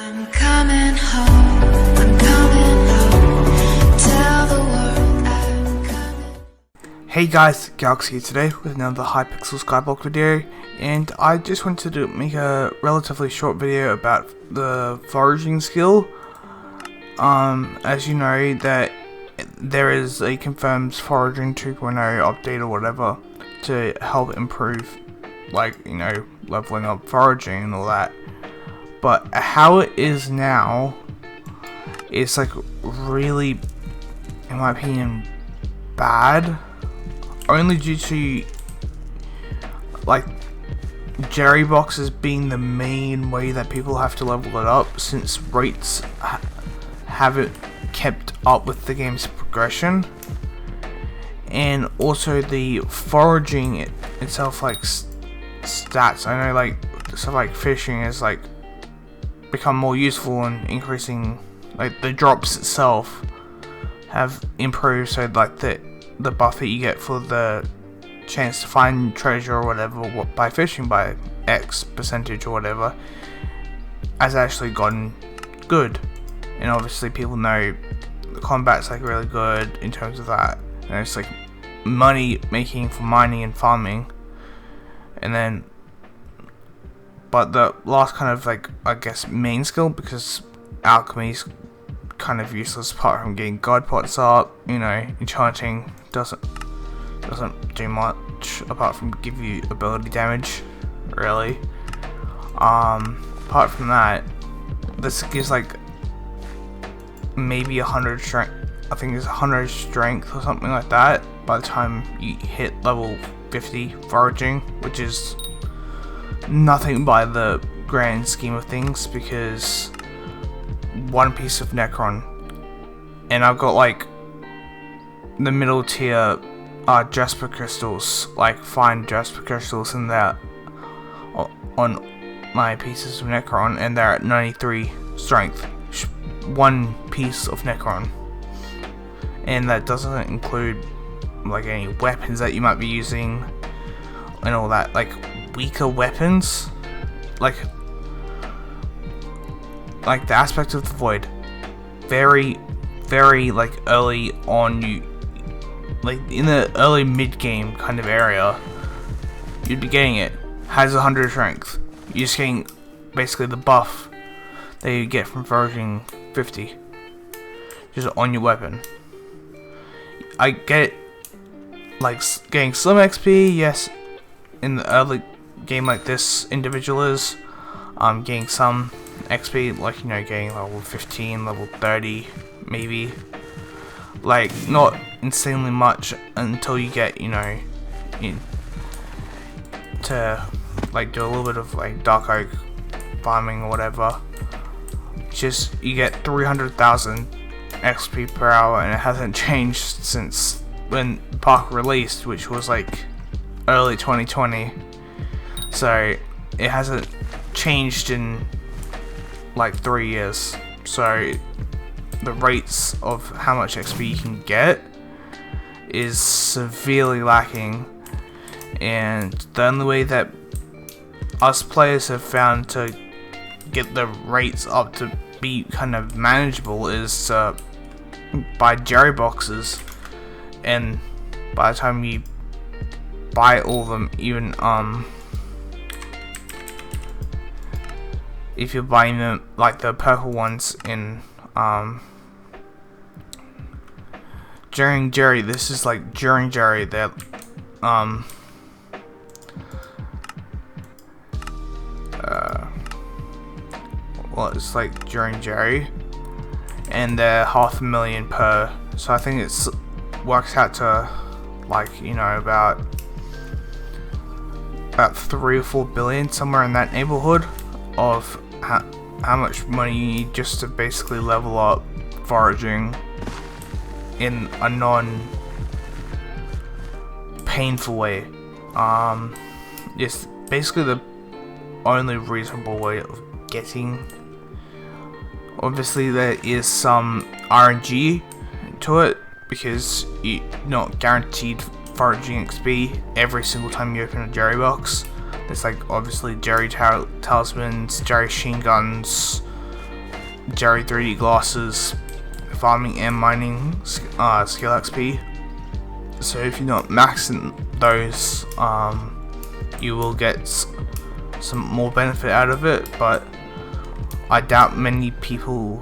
I'm coming home, I'm coming home, tell the world I'm coming. Hey guys, Galaxy here today with another Hypixel Skyblock video, and I just wanted to make a relatively short video about the foraging skill. As you know, that there is a confirmed Foraging 2.0 update or whatever to help improve, like, you know, leveling up foraging and all that. But how it is now, it's like really, in my opinion, bad. Only due to like Jerry boxes being the main way that people have to level it up, since rates haven't kept up with the game's progression, and also the foraging itself, like stats. I know, like stuff like fishing is like become more useful and increasing, like the drops itself have improved, so like the buff that you get for the chance to find treasure or whatever by fishing by X percentage or whatever has actually gotten good. And obviously people know the combat's like really good in terms of that, and it's like money making for mining and farming. And then, but the last kind of, like, I guess main skill, because alchemy's kind of useless apart from getting god pots up, you know, enchanting doesn't do much apart from give you ability damage, really. Apart from that, this gives like maybe 100 strength. I think it's 100 strength or something like that by the time you hit level 50 foraging, which is nothing by the grand scheme of things, because one piece of Necron, and I've got like the middle tier Jasper crystals, like fine Jasper crystals in there on my pieces of Necron, and they're at 93 strength, one piece of Necron, and that doesn't include like any weapons that you might be using and all that, like weaker weapons, like the aspect of the void, very like early on, you like in the early mid game kind of area, you'd be getting it, has 100 strength. You're just getting basically the buff that you get from foraging 50 just on your weapon. I get like getting some XP, yes, in the early game like this individual is getting some XP, like, you know, getting level 15, level 30 maybe, like not insanely much until you get, you know, to like do a little bit of like dark oak farming or whatever. Just you get 300,000 XP per hour, and it hasn't changed since when Park released, which was like early 2020. So it hasn't changed in like 3 years. So the rates of how much XP you can get is severely lacking, and the only way that us players have found to get the rates up to be kind of manageable is to buy Jerry boxes, and by the time you buy all of them, even if you're buying them like the purple ones in during Jerry, this is like during Jerry, that well, it's like during Jerry, and they're 500,000 per, so I think it's works out to like, you know, about 3 or 4 billion, somewhere in that neighborhood, of how much money you need just to basically level up foraging in a non-painful way. It's basically the only reasonable way of getting. Obviously there is some RNG to it, because you're not guaranteed foraging XP every single time you open a Jerry box. There's like obviously Jerry talismans, Jerry sheen guns, Jerry 3D glasses, farming and mining skill XP. So if you're not maxing those, you will get some more benefit out of it, but I doubt many people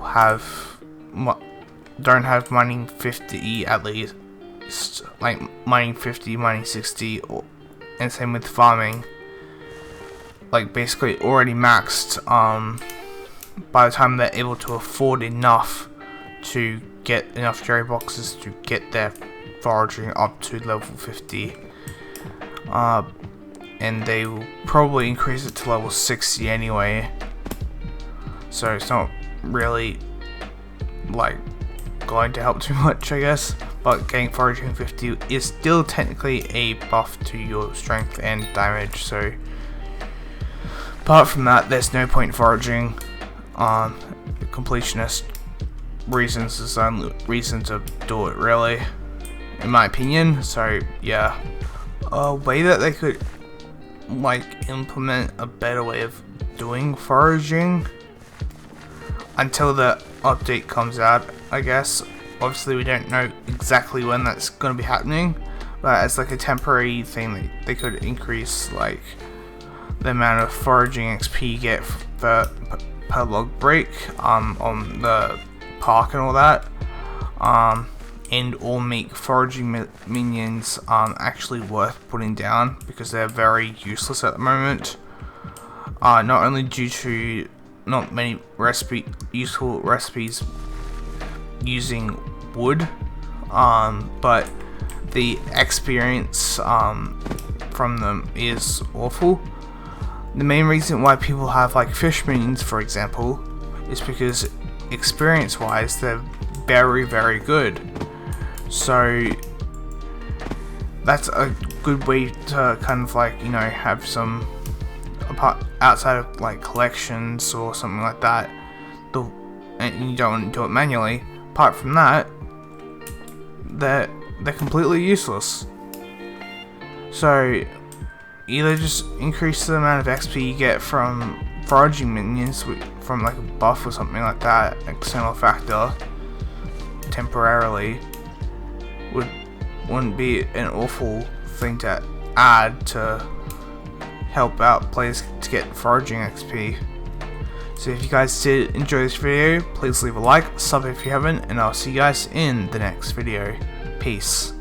don't have mining 50 at least, like mining 50, mining 60, and same with farming, like basically already maxed by the time they're able to afford enough to get enough cherry boxes to get their foraging up to level 50, and they will probably increase it to level 60 anyway, so it's not really like going to help too much, I guess. But getting foraging 50 is still technically a buff to your strength and damage, so apart from that, there's no point in foraging. Completionist reasons is the only reason to do it, really, in my opinion. So yeah, a way that they could like implement a better way of doing foraging until the update comes out, I guess. Obviously we don't know exactly when that's going to be happening, but as like a temporary thing, they could increase like the amount of foraging XP you get per log break on the park and all that, and or make foraging minions actually worth putting down, because they're very useless at the moment, not only due to not many useful recipes using wood, but the experience from them is awful. The main reason why people have like fish minions, for example, is because experience wise they're very, very good. So that's a good way to kind of like, you know, have some outside of like collections or something like that, and you don't want to do it manually. Apart from that, they're completely useless. So either just increase the amount of XP you get from foraging minions from like a buff or something like that, external factor, temporarily, wouldn't be an awful thing to add to help out players to get foraging XP. So if you guys did enjoy this video, please leave a like, sub if you haven't, and I'll see you guys in the next video. Peace.